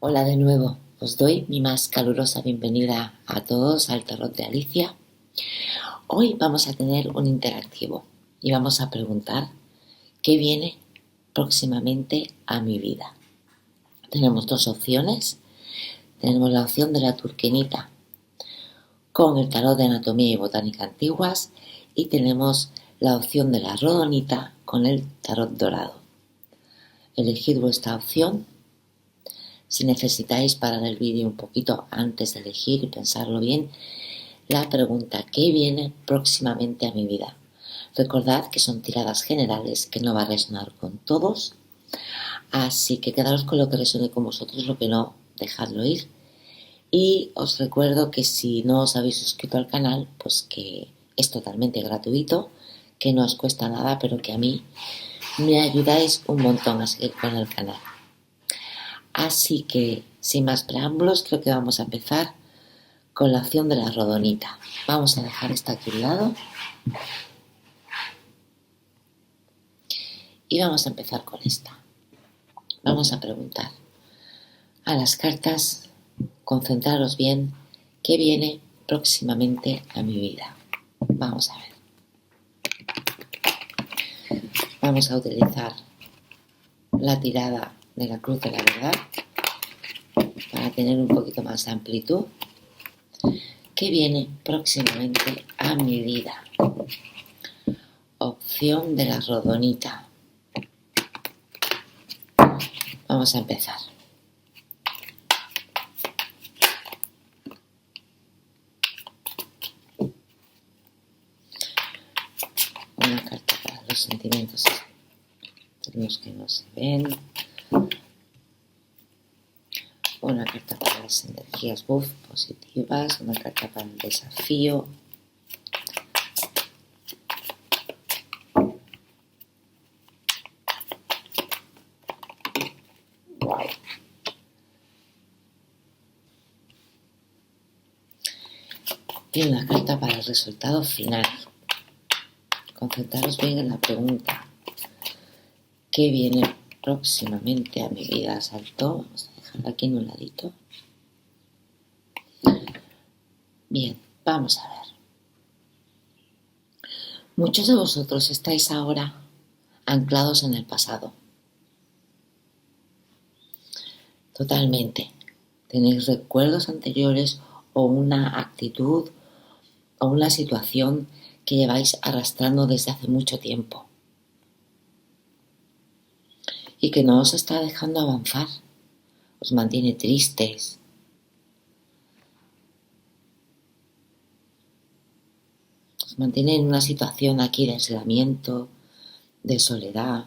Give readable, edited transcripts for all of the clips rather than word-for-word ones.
Hola de nuevo, os doy mi más calurosa bienvenida a todos al Tarot de Alicia. Hoy vamos a tener un interactivo y vamos a preguntar qué viene próximamente a mi vida. Tenemos dos opciones. Tenemos la opción de la turquenita con el tarot de anatomía y botánica antiguas y tenemos la opción de la rodonita con el tarot dorado. Elegid vuestra opción. Si necesitáis parar el vídeo un poquito antes de elegir y pensarlo bien, la pregunta ¿qué viene próximamente a mi vida? Recordad que son tiradas generales, que no va a resonar con todos, así que quedaros con lo que resuene con vosotros, lo que no, dejadlo ir. Y os recuerdo que si no os habéis suscrito al canal, pues que es totalmente gratuito, que no os cuesta nada, pero que a mí me ayudáis un montón a seguir con el canal. Así que, sin más preámbulos, creo que vamos a empezar con la opción de la rodonita. Vamos a dejar esta aquí a un lado y vamos a empezar con esta. Vamos a preguntar a las cartas, concentraros bien, qué viene próximamente a mi vida. Vamos a ver. Vamos a utilizar la tirada de la cruz de la verdad para tener un poquito más de amplitud. ¿Qué viene próximamente a mi vida? Opción de la rodonita. Vamos a empezar. Una carta para los sentimientos los que no se ven. Una carta para las energías positivas. Una carta para el desafío. Wow. Y una carta para el resultado final. Concentraros bien en la pregunta. ¿Qué viene próximamente a mi vida? Saltó. Vamos a dejarla aquí en un ladito. Bien, vamos a ver. Muchos de vosotros estáis ahora anclados en el pasado. Totalmente. Tenéis recuerdos anteriores o una actitud o una situación que lleváis arrastrando desde hace mucho tiempo y que no os está dejando avanzar, os mantiene tristes, os mantiene en una situación aquí de aislamiento, de soledad,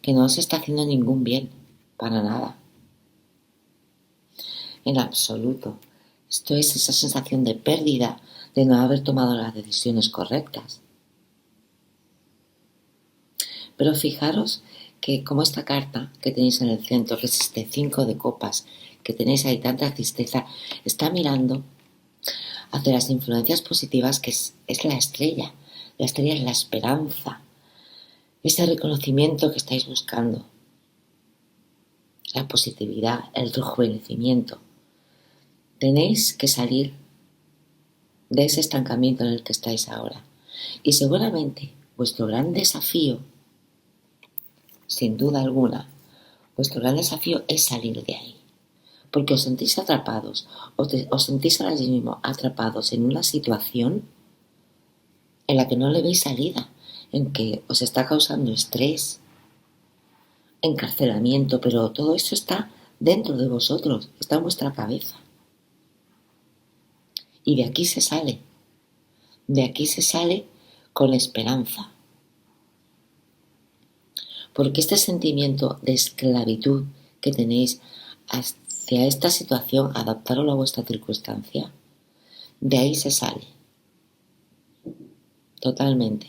que no os está haciendo ningún bien, para nada, en absoluto. Esto es esa sensación de pérdida, de no haber tomado las decisiones correctas. Pero fijaros que como esta carta que tenéis en el centro, que es este 5 de copas, que tenéis ahí tanta tristeza, está mirando hacia las influencias positivas que es la estrella. La estrella es la esperanza, ese reconocimiento que estáis buscando, la positividad, el rejuvenecimiento. Tenéis que salir de ese estancamiento en el que estáis ahora. Y seguramente vuestro gran desafío, sin duda alguna, vuestro gran desafío es salir de ahí. Porque os sentís atrapados, os sentís ahora mismo atrapados en una situación en la que no le veis salida, en que os está causando estrés, encarcelamiento, pero todo eso está dentro de vosotros, está en vuestra cabeza. Y de aquí se sale con esperanza. Porque este sentimiento de esclavitud que tenéis hacia esta situación, adaptarlo a vuestra circunstancia, de ahí se sale. Totalmente.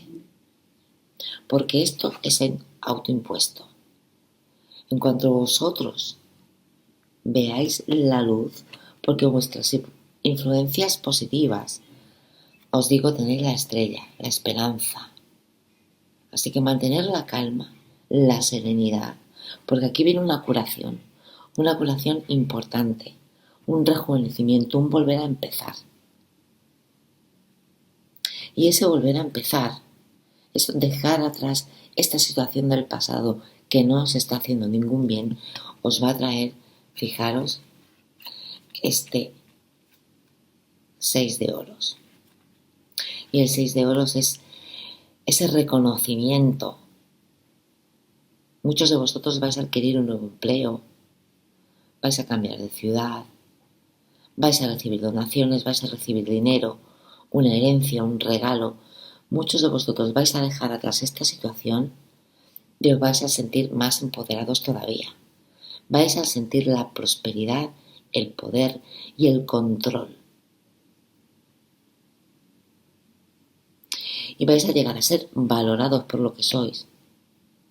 Porque esto es autoimpuesto. En cuanto vosotros veáis la luz, porque vuestras influencias positivas, os digo, tenéis la estrella, la esperanza. Así que mantener la calma, la serenidad, porque aquí viene una curación. una curación importante, un rejuvenecimiento, un volver a empezar. Y ese volver a empezar, es dejar atrás esta situación del pasado que no os está haciendo ningún bien, os va a traer, fijaros, este 6 de oros. Y el 6 de oros es ese reconocimiento. Muchos de vosotros vais a adquirir un nuevo empleo, vais a cambiar de ciudad, vais a recibir donaciones, vais a recibir dinero, una herencia, un regalo. Muchos de vosotros vais a dejar atrás esta situación y os vais a sentir más empoderados todavía. Vais a sentir la prosperidad, el poder y el control. Y vais a llegar a ser valorados por lo que sois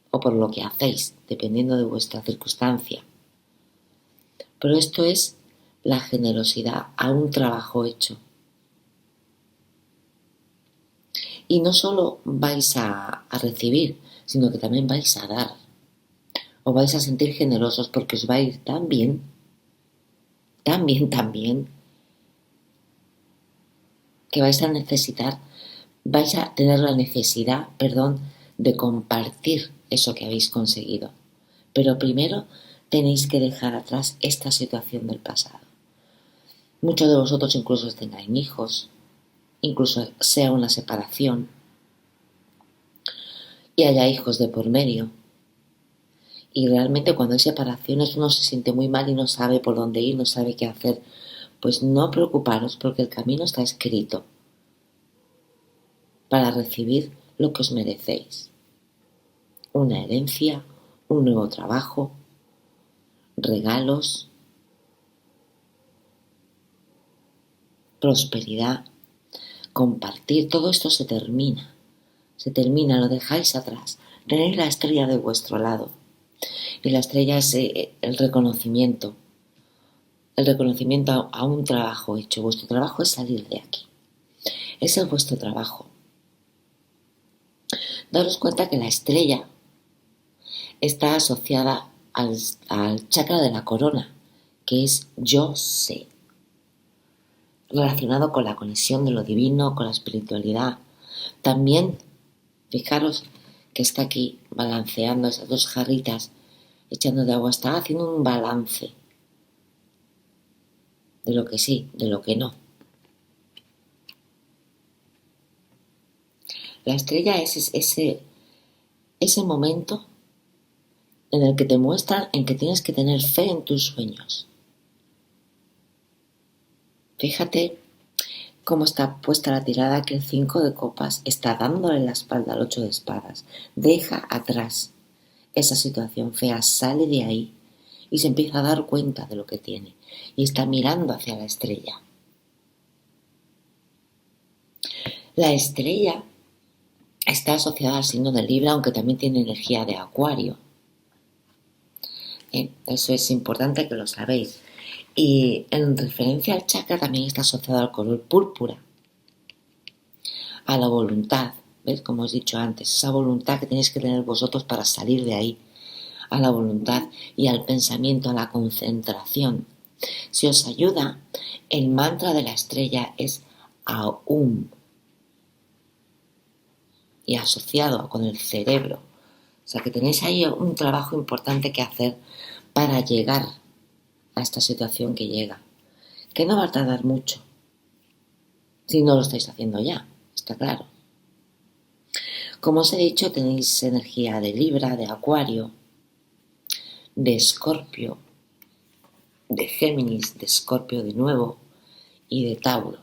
o por lo que hacéis, dependiendo de vuestra circunstancia. Pero esto es la generosidad a un trabajo hecho. Y no solo vais a recibir, sino que también vais a dar. Os vais a sentir generosos porque os va a ir tan bien, que vais a tener la necesidad, de compartir eso que habéis conseguido. Pero primero tenéis que dejar atrás esta situación del pasado. Muchos de vosotros incluso tengáis hijos, incluso sea una separación y haya hijos de por medio. Y realmente cuando hay separaciones uno se siente muy mal y no sabe por dónde ir, no sabe qué hacer. Pues no preocuparos porque el camino está escrito para recibir lo que os merecéis. Una herencia, un nuevo trabajo, regalos, prosperidad, compartir. Todo esto se termina, lo dejáis atrás. Tenéis la estrella de vuestro lado. Y la estrella es el reconocimiento a un trabajo hecho. Vuestro trabajo es salir de aquí. Ese es vuestro trabajo. Daros cuenta que la estrella está asociada al chakra de la corona, que es yo sé, relacionado con la conexión de lo divino, con la espiritualidad. También, fijaros que está aquí balanceando esas dos jarritas, echando de agua, está haciendo un balance de lo que sí, de lo que no. La estrella es ese momento en el que te muestran en que tienes que tener fe en tus sueños. Fíjate cómo está puesta la tirada, que el 5 de copas está dándole la espalda al 8 de espadas. Deja atrás esa situación fea, sale de ahí y se empieza a dar cuenta de lo que tiene y está mirando hacia la estrella. La estrella está asociada al signo de Libra, aunque también tiene energía de Acuario. Eso es importante que lo sabéis. Y en referencia al chakra también está asociado al color púrpura, a la voluntad, ¿ves? Como os he dicho antes, esa voluntad que tenéis que tener vosotros para salir de ahí, a la voluntad y al pensamiento, a la concentración. Si os ayuda, el mantra de la estrella es Aum y asociado con el cerebro. O sea que tenéis ahí un trabajo importante que hacer para llegar a esta situación que llega, que no va a tardar mucho, si no lo estáis haciendo ya, está claro. Como os he dicho, tenéis energía de Libra, de Acuario, de Escorpio, de Géminis, de Escorpio de nuevo y de Tauro.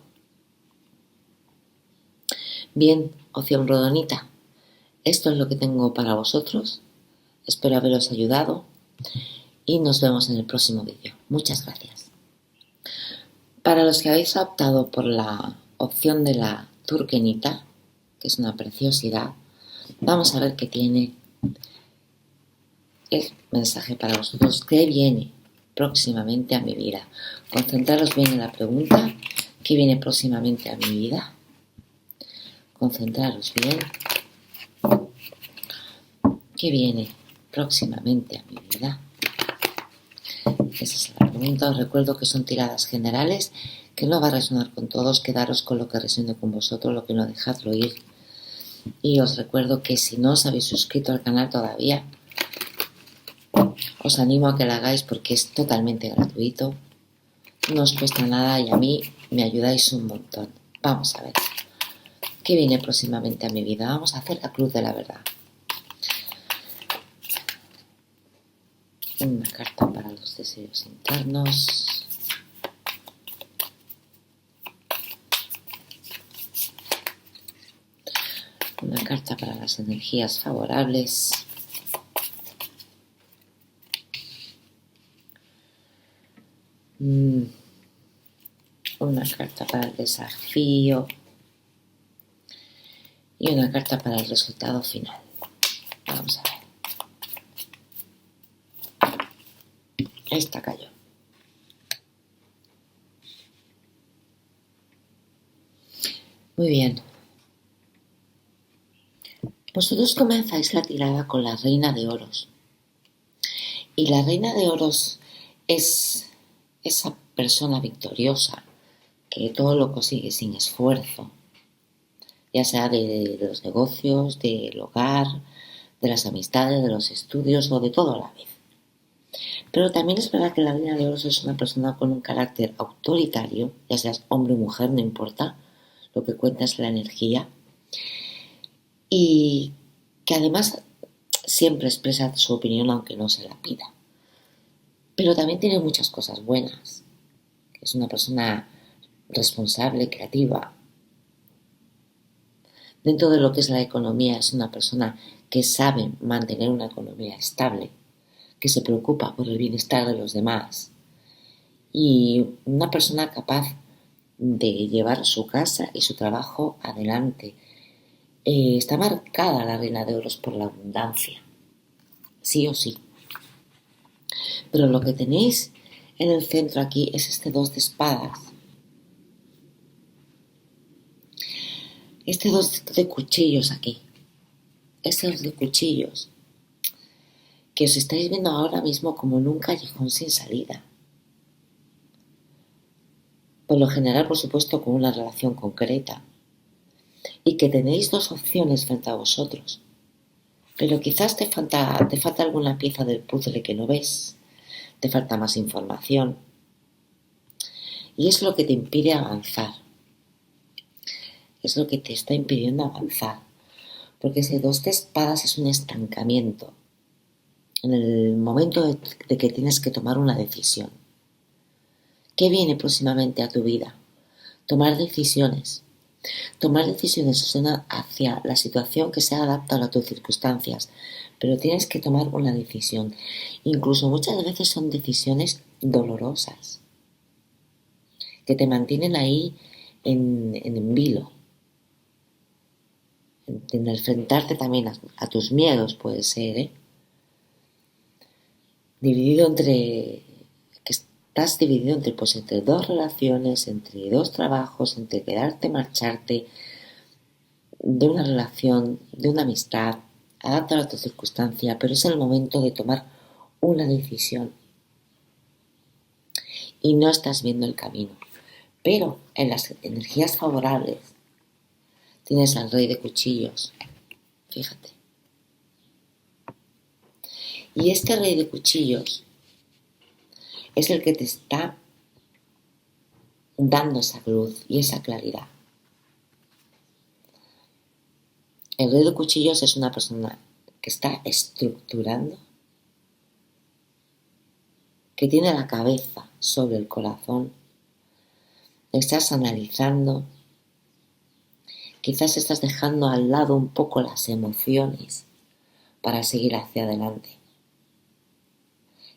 Bien, opción rodonita, esto es lo que tengo para vosotros. Espero haberos ayudado y nos vemos en el próximo vídeo. Muchas gracias. Para los que habéis optado por la opción de la turquenita, que es una preciosidad, vamos a ver qué tiene el mensaje para vosotros, qué viene próximamente a mi vida. Concentraros bien en la pregunta, ¿qué viene próximamente a mi vida? Concentraros bien. ¿Qué viene próximamente a mi vida? Esa es la pregunta. Os recuerdo que son tiradas generales, que no va a resonar con todos. Quedaros con lo que resuene con vosotros, lo que no, dejadlo ir. Y os recuerdo que si no os habéis suscrito al canal todavía, os animo a que lo hagáis porque es totalmente gratuito. No os cuesta nada y a mí me ayudáis un montón. Vamos a ver qué viene próximamente a mi vida. Vamos a hacer la cruz de la verdad. Una carta para los deseos internos. Una carta para las energías favorables. Una carta para el desafío. Y una carta para el resultado final. Vamos a ver. Esta cayó. Muy bien. Vosotros comenzáis la tirada con la reina de oros. Y la reina de oros es esa persona victoriosa que todo lo consigue sin esfuerzo, ya sea de los negocios, del hogar, de las amistades, de los estudios o de todo a la vez. Pero también es verdad que la reina de oros es una persona con un carácter autoritario, ya seas hombre o mujer, no importa, lo que cuenta es la energía, y que además siempre expresa su opinión aunque no se la pida. Pero también tiene muchas cosas buenas. Es una persona responsable, creativa. Dentro de lo que es la economía, es una persona que sabe mantener una economía estable, que se preocupa por el bienestar de los demás y una persona capaz de llevar su casa y su trabajo adelante. Está marcada la reina de oros por la abundancia, sí o sí. Pero lo que tenéis en el centro aquí es este 2 de espadas. Este 2 de cuchillos aquí. Este 2 de cuchillos. Que os estáis viendo ahora mismo como en un callejón sin salida. Por lo general, por supuesto, con una relación concreta. Y que tenéis dos opciones frente a vosotros. Pero quizás te falta alguna pieza del puzzle que no ves. Te falta más información. Y es lo que te impide avanzar. Es lo que te está impidiendo avanzar. Porque ese 2 de espadas es un estancamiento. En el momento de que tienes que tomar una decisión. ¿Qué viene próximamente a tu vida? Tomar decisiones. Tomar decisiones hacia la situación que se adapta a tus circunstancias. Pero tienes que tomar una decisión. Incluso muchas veces son decisiones dolorosas. Que te mantienen ahí en vilo. En enfrentarte también a tus miedos, puede ser, estás dividido entre dos relaciones, entre dos trabajos, entre quedarte, marcharte, de una relación, de una amistad, adaptar a tu circunstancia, pero es el momento de tomar una decisión y no estás viendo el camino. Pero en las energías favorables tienes al rey de cuchillos, fíjate. Y este rey de cuchillos es el que te está dando esa luz y esa claridad. El rey de cuchillos es una persona que está estructurando, que tiene la cabeza sobre el corazón, estás analizando, quizás estás dejando al lado un poco las emociones para seguir hacia adelante.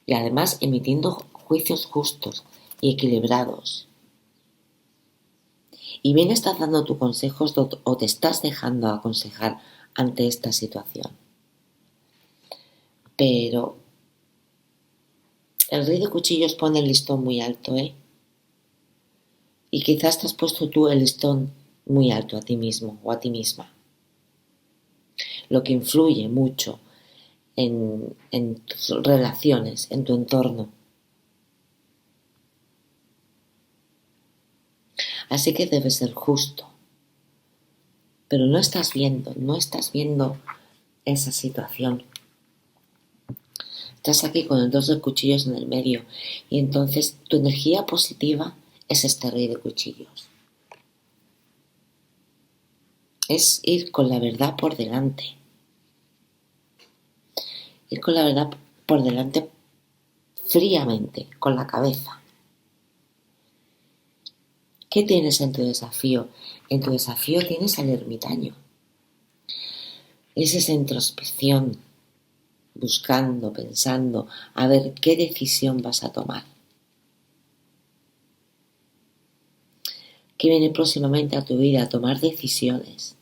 Y además emitiendo juicios justos y equilibrados. Y bien estás dando tus consejos o te estás dejando aconsejar ante esta situación. Pero el rey de cuchillos pone el listón muy alto, Y quizás te has puesto tú el listón muy alto a ti mismo o a ti misma. Lo que influye mucho en tus relaciones, en tu entorno. Así que debes ser justo. Pero no estás viendo esa situación. Estás aquí con el 2 de cuchillos en el medio y entonces tu energía positiva es este rey de cuchillos. Es ir con la verdad por delante. Ir con la verdad por delante fríamente, con la cabeza. ¿Qué tienes en tu desafío? En tu desafío tienes al ermitaño. Es esa introspección, buscando, pensando, a ver qué decisión vas a tomar. ¿Qué viene próximamente a tu vida? Tomar decisiones.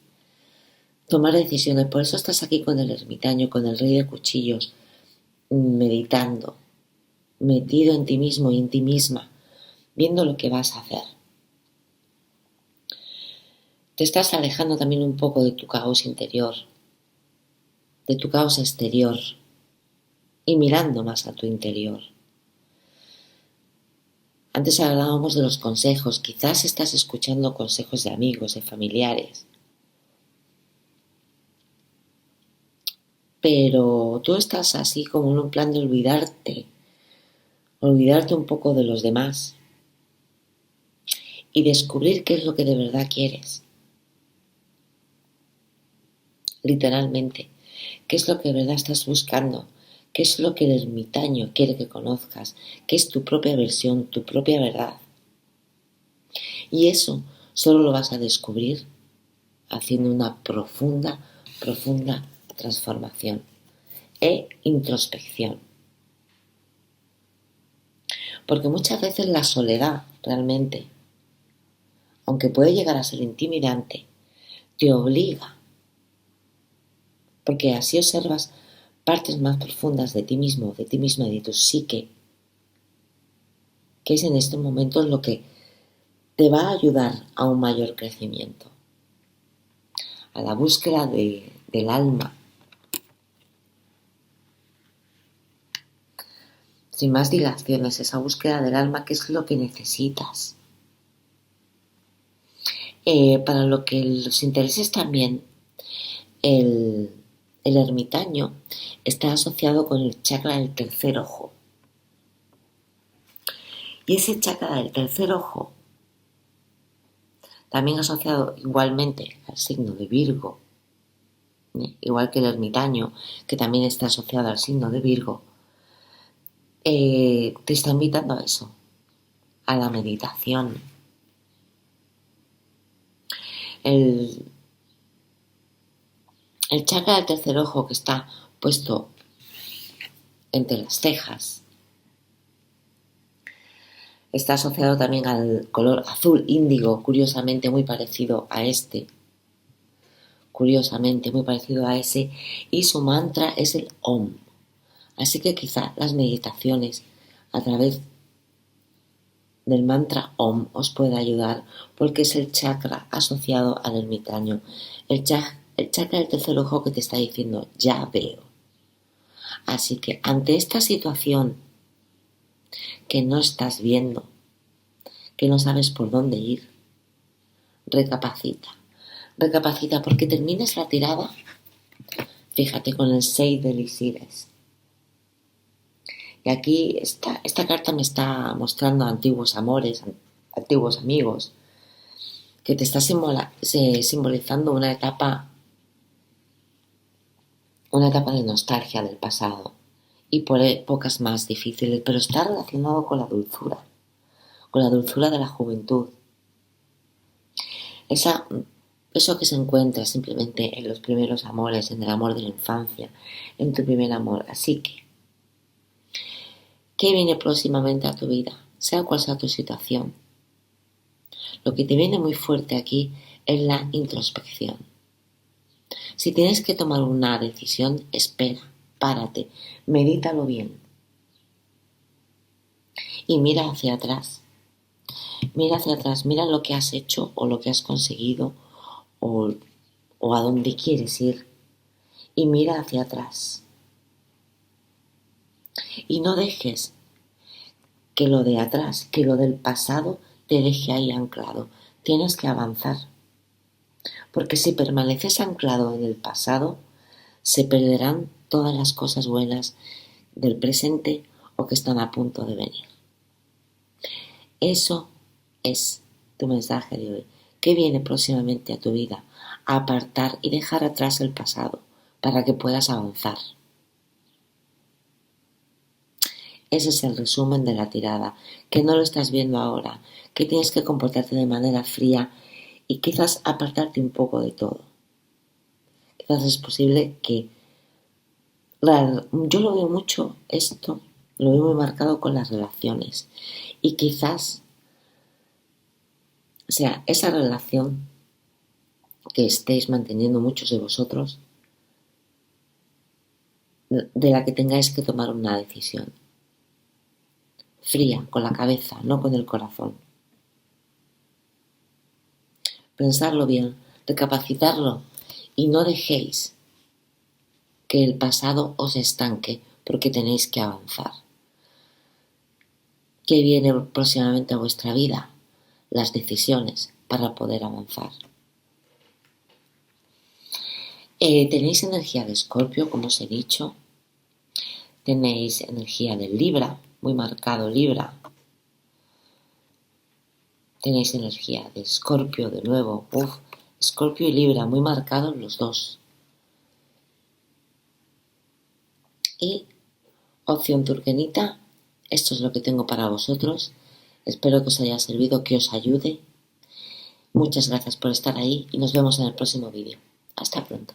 Tomar decisiones. Por eso estás aquí con el ermitaño, con el rey de cuchillos, meditando, metido en ti mismo y en ti misma, viendo lo que vas a hacer. Te estás alejando también un poco de tu caos interior, de tu caos exterior y mirando más a tu interior. Antes hablábamos de los consejos, quizás estás escuchando consejos de amigos, de familiares, pero tú estás así como en un plan de olvidarte un poco de los demás y descubrir qué es lo que de verdad quieres. Literalmente, qué es lo que de verdad estás buscando, qué es lo que el ermitaño quiere que conozcas, qué es tu propia versión, tu propia verdad. Y eso solo lo vas a descubrir haciendo una profunda transformación e introspección. Porque muchas veces la soledad realmente, aunque puede llegar a ser intimidante, te obliga, porque así observas partes más profundas de ti mismo, de ti misma y de tu psique, que es en este momento lo que te va a ayudar a un mayor crecimiento, a la búsqueda del alma. Sin más dilaciones, esa búsqueda del alma, ¿qué es lo que necesitas? Para lo que los intereses también, el ermitaño está asociado con el chakra del tercer ojo. Y ese chakra del tercer ojo, también asociado igualmente al signo de Virgo, igual que el ermitaño, que también está asociado al signo de Virgo, te está invitando a eso, a la meditación. El chakra del tercer ojo, que está puesto entre las cejas, está asociado también al color azul índigo, curiosamente muy parecido a este. Curiosamente muy parecido a ese. Y su mantra es el Om. Así que quizá las meditaciones a través del mantra Om os pueda ayudar, porque es el chakra asociado al ermitaño. El chakra del tercer ojo que te está diciendo, ya veo. Así que ante esta situación que no estás viendo, que no sabes por dónde ir, recapacita. Recapacita, porque terminas la tirada, fíjate, con el 6 de elixires. Y aquí esta carta me está mostrando antiguos amores, antiguos amigos, que te está simbolizando una etapa de nostalgia del pasado y por épocas más difíciles, pero está relacionado con la dulzura de la juventud. Eso que se encuentra simplemente en los primeros amores, en el amor de la infancia, en tu primer amor. Así que, ¿qué viene próximamente a tu vida? Sea cual sea tu situación. Lo que te viene muy fuerte aquí es la introspección. Si tienes que tomar una decisión, espera, párate, medítalo bien. Y mira hacia atrás. Mira hacia atrás, mira lo que has hecho o lo que has conseguido o a dónde quieres ir. Y mira hacia atrás. Y no dejes que lo de atrás, que lo del pasado te deje ahí anclado. Tienes que avanzar, porque si permaneces anclado en el pasado, se perderán todas las cosas buenas del presente o que están a punto de venir. Eso es tu mensaje de hoy. ¿Qué viene próximamente a tu vida? A apartar y dejar atrás el pasado para que puedas avanzar. Ese es el resumen de la tirada, que no lo estás viendo ahora, que tienes que comportarte de manera fría y quizás apartarte un poco de todo. Quizás es posible que yo lo veo mucho esto, lo veo muy marcado con las relaciones y quizás sea esa relación que estéis manteniendo muchos de vosotros de la que tengáis que tomar una decisión. Fría, con la cabeza, no con el corazón. Pensarlo bien, recapacitarlo y no dejéis que el pasado os estanque porque tenéis que avanzar. ¿Qué viene próximamente a vuestra vida? Las decisiones para poder avanzar. Tenéis energía de Escorpio, como os he dicho. Tenéis energía de Libra, muy marcado Libra. Tenéis energía de Escorpio de nuevo. Escorpio y Libra, muy marcados los dos. Y opción turquenita, esto es lo que tengo para vosotros. Espero que os haya servido, que os ayude. Muchas gracias por estar ahí y nos vemos en el próximo vídeo. Hasta pronto.